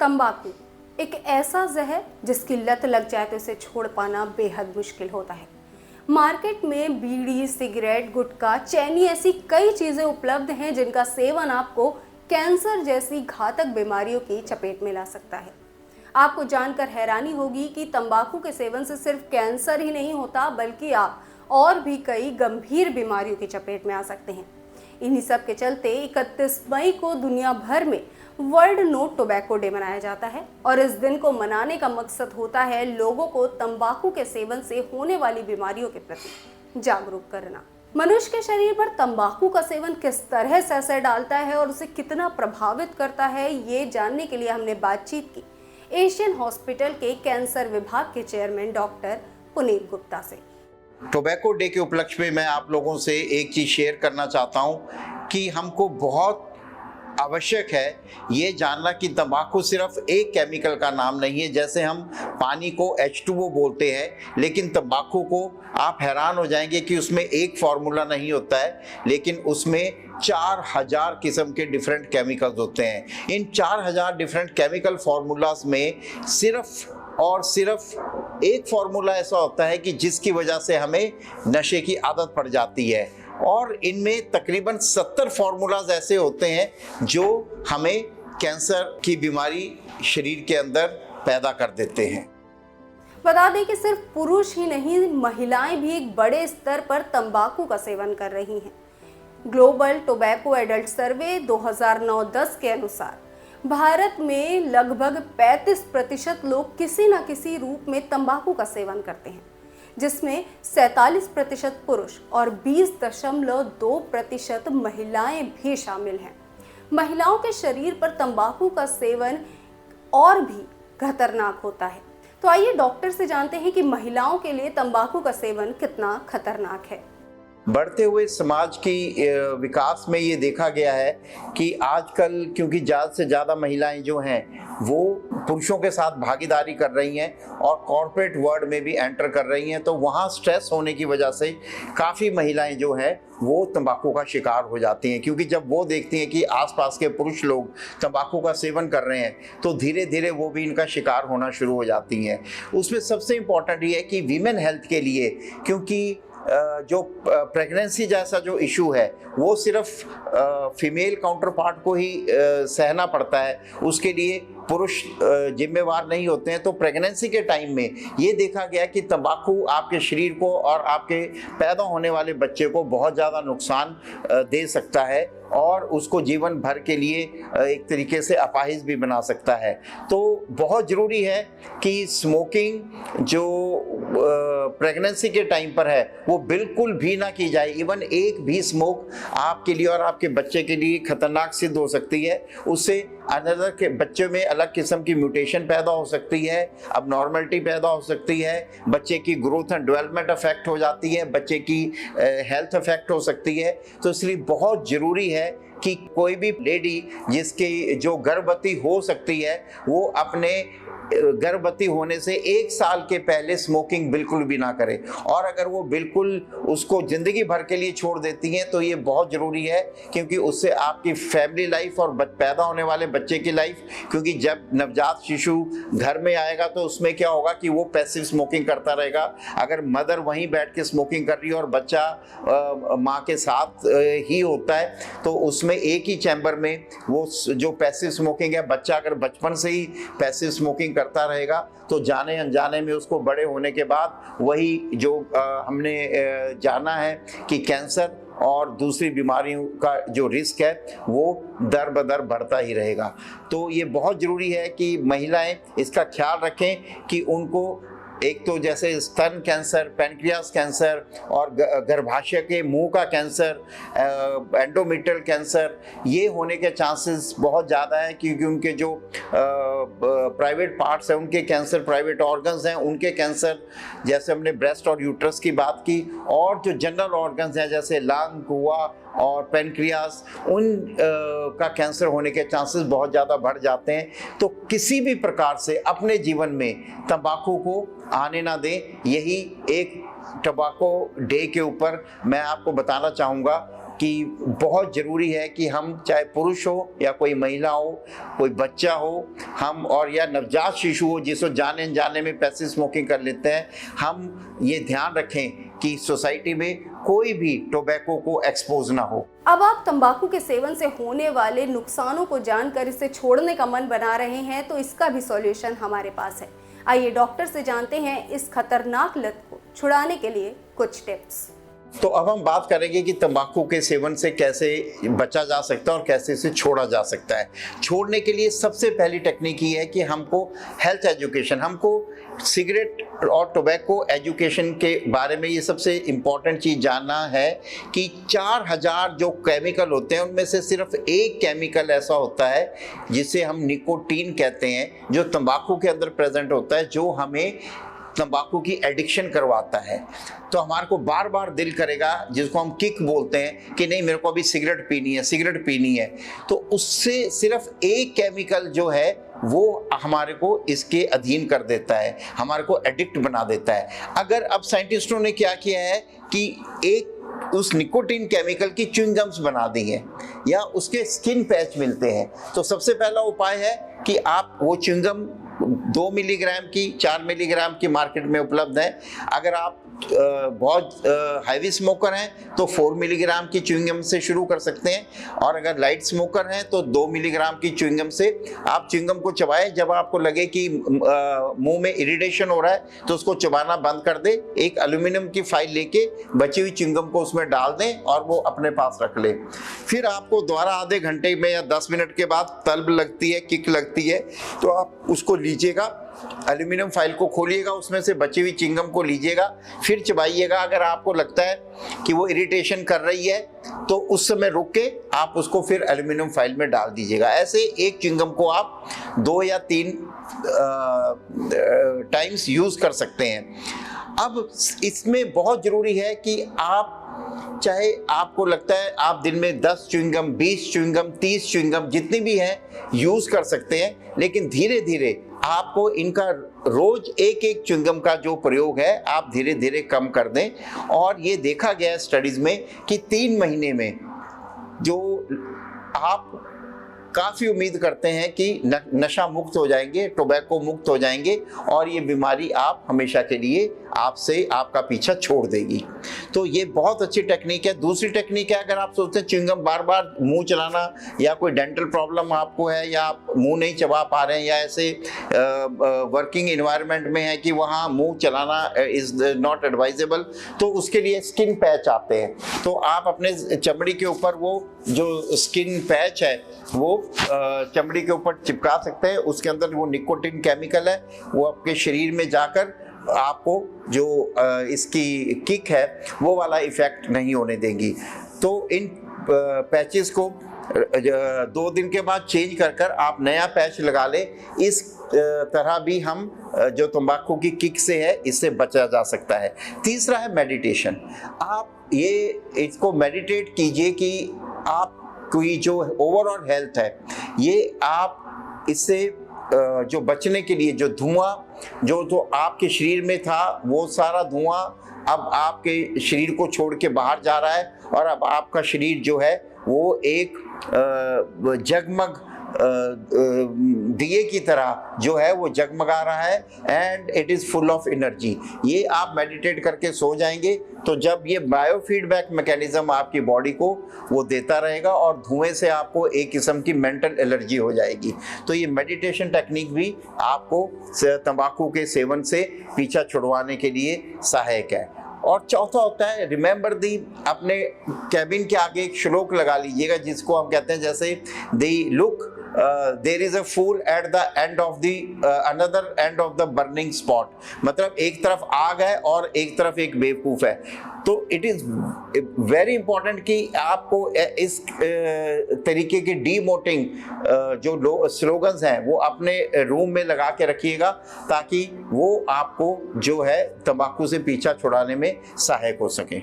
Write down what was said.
तंबाकू एक ऐसा जहर जिसकी लत लग जाए तो इसे छोड़ पाना बेहद मुश्किल होता है। मार्केट में बीड़ी, सिगरेट, गुटखा, चैनी ऐसी कई चीजें उपलब्ध हैं जिनका सेवन आपको कैंसर जैसी घातक बीमारियों की चपेट में ला सकता है। आपको जानकर हैरानी होगी कि तंबाकू के सेवन से सिर्फ कैंसर ही नहीं होता बल्कि आप और भी कई गंभीर बीमारियों की चपेट में आ सकते हैं। इन्हीं सब के चलते 31 मई को दुनिया भर में वर्ल्ड नो टोबैको डे मनाया जाता है और इस दिन को मनाने का मकसद होता है लोगों को तंबाकू के सेवन से होने वाली बीमारियों के प्रति जागरूक करना। मनुष्य के शरीर पर तंबाकू का सेवन किस तरह से असर डालता है और उसे कितना प्रभावित करता है, ये जानने के लिए हमने बातचीत की एशियन हॉस्पिटल के कैंसर विभाग के चेयरमैन डॉक्टर पुनीत गुप्ता से। टोबैको डे के उपलक्ष्य में मैं आप लोगों से एक चीज़ शेयर करना चाहता हूं कि हमको बहुत आवश्यक है ये जानना कि तंबाकू सिर्फ एक केमिकल का नाम नहीं है। जैसे हम पानी को H2O बोलते हैं, लेकिन तंबाकू को आप हैरान हो जाएंगे कि उसमें एक फार्मूला नहीं होता है, लेकिन उसमें 4000 किस्म के डिफरेंट केमिकल्स होते हैं। इन 4000 डिफरेंट केमिकल फार्मूलाज में सिर्फ और सिर्फ एक फार्मूला ऐसा होता है कि जिसकी वजह से हमें नशे की आदत पड़ जाती है, और इनमें तकरीबन 70 फार्मूलाज ऐसे होते हैं जो हमें कैंसर की बीमारी शरीर के अंदर पैदा कर देते हैं। बता दें कि सिर्फ पुरुष ही नहीं, महिलाएं भी एक बड़े स्तर पर तंबाकू का सेवन कर रही हैं। ग्लोबल टोबैको एडल्ट सर्वे 2009-10 के अनुसार भारत में लगभग 35% लोग किसी न किसी रूप में तंबाकू का सेवन करते हैं, जिसमें 47% पुरुष और 20.2% महिलाएं भी शामिल हैं। महिलाओं के शरीर पर तंबाकू का सेवन और भी खतरनाक होता है। तो आइए डॉक्टर से जानते हैं कि महिलाओं के लिए तंबाकू का सेवन कितना खतरनाक है। बढ़ते हुए समाज की विकास में ये देखा गया है कि आजकल क्योंकि ज़्यादा से ज़्यादा महिलाएं जो हैं वो पुरुषों के साथ भागीदारी कर रही हैं और कॉर्पोरेट वर्ल्ड में भी एंटर कर रही हैं, तो वहाँ स्ट्रेस होने की वजह से काफ़ी महिलाएं जो हैं वो तंबाकू का शिकार हो जाती हैं। क्योंकि जब वो देखती हैं कि आसपास के पुरुष लोग तंबाकू का सेवन कर रहे हैं तो धीरे धीरे वो भी इनका शिकार होना शुरू हो जाती हैं। उसमें सबसे इम्पॉर्टेंट ये है कि वीमेन हेल्थ के लिए, क्योंकि जो प्रेगनेंसी जैसा जो इशू है वो सिर्फ फीमेल काउंटर पार्ट को ही सहना पड़ता है, उसके लिए पुरुष जिम्मेवार नहीं होते हैं। तो प्रेगनेंसी के टाइम में ये देखा गया कि तंबाकू आपके शरीर को और आपके पैदा होने वाले बच्चे को बहुत ज़्यादा नुकसान दे सकता है और उसको जीवन भर के लिए एक तरीके से अपाहिज भी बना सकता है। तो बहुत ज़रूरी है कि स्मोकिंग जो प्रेगनेंसी के टाइम पर है वो बिल्कुल भी ना की जाए। इवन एक भी स्मोक आपके लिए और आपके बच्चे के लिए खतरनाक सिद्ध हो सकती है। उससे अनदर के बच्चे में अलग किस्म की म्यूटेशन पैदा हो सकती है, अब नॉर्मलिटी पैदा हो सकती है, बच्चे की ग्रोथ एंड डेवलपमेंट अफेक्ट हो जाती है, बच्चे की हेल्थ अफेक्ट हो सकती है। तो इसलिए बहुत ज़रूरी है कि कोई भी लेडी जिसकी जो गर्भवती हो सकती है वो अपने गर्भवती होने से 1 साल के पहले स्मोकिंग बिल्कुल भी ना करे, और अगर वो बिल्कुल उसको ज़िंदगी भर के लिए छोड़ देती हैं तो ये बहुत ज़रूरी है, क्योंकि उससे आपकी फैमिली लाइफ और पैदा होने वाले बच्चे की लाइफ, क्योंकि जब नवजात शिशु घर में आएगा तो उसमें क्या होगा कि वो पैसिव स्मोकिंग करता रहेगा। अगर मदर वहीं बैठ के स्मोकिंग कर रही है और बच्चा माँ के साथ ही होता है तो उसमें एक ही चैम्बर में वो जो पैसिव स्मोकिंग है, बच्चा अगर बचपन से ही पैसिव स्मोकिंग करता रहेगा तो जाने अनजाने में उसको बड़े होने के बाद वही जो हमने जाना है कि कैंसर और दूसरी बीमारियों का जो रिस्क है वो दर बदर बढ़ता ही रहेगा। तो ये बहुत ज़रूरी है कि महिलाएं इसका ख्याल रखें कि उनको एक तो जैसे स्तन कैंसर, पैनक्रियास कैंसर और गर्भाशय के मुंह का कैंसर, एंडोमेट्रियल कैंसर, ये होने के चांसेस बहुत ज़्यादा है, क्योंकि उनके जो प्राइवेट पार्ट्स हैं उनके कैंसर, प्राइवेट ऑर्गन्स हैं उनके कैंसर, जैसे हमने ब्रेस्ट और यूट्रस की बात की, और जो जनरल ऑर्गन्स हैं जैसे लंग हुआ और पेनक्रियास, उन का कैंसर होने के चांसेस बहुत ज़्यादा बढ़ जाते हैं। तो किसी भी प्रकार से अपने जीवन में तंबाकू को आने ना दें। यही एक टोबैको डे के ऊपर मैं आपको बताना चाहूँगा कि बहुत ज़रूरी है कि हम, चाहे पुरुष हो या कोई महिला हो, कोई बच्चा हो, हम और या नवजात शिशु हो जिसको जाने अनजाने में पैसिव स्मोकिंग कर लेते हैं, हम ये ध्यान रखें कि सोसाइटी में कोई भी टोबैको को एक्सपोज ना हो। अब आप तंबाकू के सेवन से होने वाले नुकसानों को जानकर इसे छोड़ने का मन बना रहे हैं, तो इसका भी सॉल्यूशन हमारे पास है। आइए डॉक्टर से जानते हैं इस खतरनाक लत को छुड़ाने के लिए कुछ टिप्स। तो अब हम बात करेंगे कि तंबाकू के सेवन से कैसे बचा जा सकता है और कैसे इसे छोड़ा जा सकता है। छोड़ने के लिए सबसे पहली टेक्निक ये है कि हमको हेल्थ एजुकेशन, हमको सिगरेट और टोबैको एजुकेशन के बारे में ये सबसे इम्पॉर्टेंट चीज़ जानना है कि 4000 जो केमिकल होते हैं उनमें से सिर्फ एक केमिकल ऐसा होता है जिसे हम निकोटीन कहते हैं, जो तंबाकू के अंदर प्रेजेंट होता है, जो हमें तंबाकू की एडिक्शन करवाता है। तो हमारे को बार बार दिल करेगा, जिसको हम किक बोलते हैं, कि नहीं मेरे को अभी सिगरेट पीनी है, सिगरेट पीनी है। तो उससे सिर्फ एक केमिकल जो है वो हमारे को इसके अधीन कर देता है, हमारे को एडिक्ट बना देता है। अगर अब साइंटिस्टों ने क्या किया है कि एक उस निकोटीन केमिकल की च्युइंगम्स बना दी है या उसके स्किन पैच मिलते हैं, तो सबसे पहला उपाय है कि आप वो च्युइंगम 2 मिलीग्राम की, 4 मिलीग्राम की मार्केट में उपलब्ध है। अगर आप बहुत हैवी स्मोकर हैं तो 4 मिलीग्राम की च्युइंगम से शुरू कर सकते हैं, और अगर लाइट स्मोकर हैं तो 2 मिलीग्राम की च्युइंगम से आप च्युइंगम को चबाएं। जब आपको लगे कि मुंह में इरिटेशन हो रहा है तो उसको चबाना बंद कर दें। एक एल्यूमिनियम की फाइल लेके बची हुई च्युइंगम को उसमें डाल दें और वो अपने पास रख लें। फिर आपको दोबारा आधे घंटे में या 10 मिनट के बाद तलब लगती है, किक लगती है, तो आप उसको लीजिएगा, एल्यूमिनियम फाइल को खोलिएगा, उसमें से बची हुई चिंगम को लीजिएगा, फिर चबाइएगा। अगर आपको लगता है कि वो इरिटेशन कर रही है तो उस समय रुक के आप उसको फिर एल्यूमिनियम फाइल में डाल दीजिएगा। ऐसे एक चिंगम को आप 2 या 3 टाइम्स यूज कर सकते हैं। अब इसमें बहुत जरूरी है कि आप, चाहे आपको लगता है आप दिन में 10 च्युइंगम, 20 च्युइंगम, 30 च्युइंगम जितनी भी हैं यूज कर सकते हैं, लेकिन धीरे धीरे आपको इनका रोज एक एक च्युइंगम का जो प्रयोग है आप धीरे धीरे कम कर दें। और ये देखा गया है स्टडीज में कि 3 महीने में जो आप काफ़ी उम्मीद करते हैं कि नशा मुक्त हो जाएंगे, टोबैको मुक्त हो जाएंगे, और ये बीमारी आप हमेशा के लिए आपसे आपका पीछा छोड़ देगी। तो ये बहुत अच्छी टेक्निक है। दूसरी टेक्निक है, अगर आप सोचते हैं च्युइंगम बार बार मुंह चलाना, या कोई डेंटल प्रॉब्लम आपको है, या आप मुंह नहीं चबा पा रहे हैं, या ऐसे वर्किंग इन्वायरमेंट में है कि वहाँ मुंह चलाना इज नॉट एडवाइजेबल, तो उसके लिए स्किन पैच आते हैं। तो आप अपने चमड़ी के ऊपर वो जो स्किन पैच है वो चमड़ी के ऊपर चिपका सकते हैं। उसके अंदर वो निकोटीन केमिकल है, वो आपके शरीर में जाकर आपको जो इसकी किक है वो वाला इफेक्ट नहीं होने देंगी। तो इन पैचेस को 2 दिन के बाद चेंज कर कर आप नया पैच लगा लें। इस तरह भी हम जो तंबाकू की किक से है इससे बचा जा सकता है। तीसरा है मेडिटेशन। आप ये इसको मेडिटेट कीजिए कि आप कोई जो ओवरऑल हेल्थ है ये आप इससे जो बचने के लिए, जो धुआं जो तो आपके शरीर में था वो सारा धुआं अब आपके शरीर को छोड़ के बाहर जा रहा है, और अब आपका शरीर जो है वो एक जगमग दिए की तरह जो है वो जगमगा रहा है, and it is full of energy. ये आप मेडिटेट करके सो जाएंगे तो जब ये बायो फीडबैक मैकेनिज्म आपकी बॉडी को वो देता रहेगा, और धुएं से आपको एक किस्म की मेंटल एलर्जी हो जाएगी। तो ये मेडिटेशन टेक्निक भी आपको तंबाकू के सेवन से पीछा छुड़वाने के लिए सहायक है। और चौथा होता है रिमेंबर दी। अपने कैबिन के आगे एक श्लोक लगा लीजिएगा जिसको हम कहते हैं जैसे the look there is a fool at the end of the another end of the burning spot. मतलब एक तरफ आग है और एक तरफ एक बेवकूफ़ है। तो इट इज़ वेरी इंपॉर्टेंट कि आपको इस तरीके के डीमोटिंग जो स्लोगन्स हैं वो अपने रूम में लगा के रखिएगा, ताकि वो आपको जो है तंबाकू से पीछा छुड़ाने में सहायक हो सके।